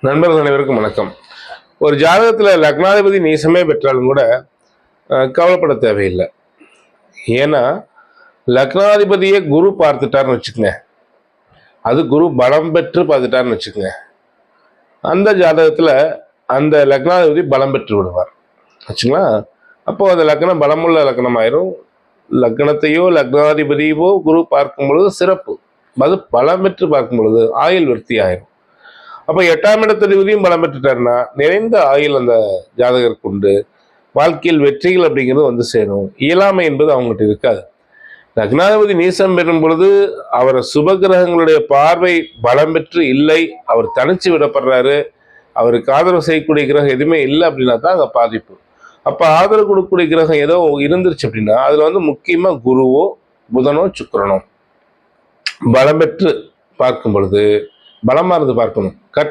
நண்பர்கள் அனைவருக்கும் வணக்கம். ஒரு ஜாதகத்துல லக்னாதிபதி நீசமே பெற்றாலும் கூட கவலைப்பட தேவையில்லை. ஏன்னா லக்னாதிபதியை குரு பார்த்துட்டாருன்னு வச்சுக்கோங்க, அது குரு பலம் பெற்று பார்த்துட்டாருன்னு வச்சுக்கோங்க, அந்த ஜாதகத்துல அந்த லக்னாதிபதி பலம் பெற்று விடுவார் வச்சுங்களா. அப்போ அந்த லக்னம் பலமுள்ள லக்னம் ஆயிரும். லக்னத்தையோ லக்னாதிபதியோ குரு பார்க்கும் பொழுது சிறப்பு, அது பலம் பெற்று பார்க்கும் பொழுது ஆயுள் விருத்தி ஆயிரும். அப்ப 8ஆம் இடத்ததிபதியும் பலம் பெற்றுட்டாருன்னா நிறைந்த ஆயுள் அந்த ஜாதகருக்கு உண்டு. வாழ்க்கையில் வெற்றிகள் அப்படிங்கிறது வந்து சேரும். இயலாமை என்பது அவங்ககிட்ட இருக்காது. லக்னாதிபதி நீசம் பெறும் பொழுது அவர் சுபகிரகங்களுடைய பார்வை பலம் பெற்று இல்லை, அவர் தனிச்சு விடப்படுறாரு, அவருக்கு ஆதரவு செய்யக்கூடிய கிரகம் எதுவுமே இல்லை அப்படின்னா தான் அங்கே பாதிப்பு. அப்ப ஆதரவு கொடுக்கக்கூடிய கிரகம் ஏதோ இருந்துருச்சு அப்படின்னா அதுல வந்து முக்கியமா குருவோ புதனோ சுக்கிரனோ பலம் பெற்று பார்க்கும் பொழுது பலமா இருந்து பார்க்கணும். கட்டாயம்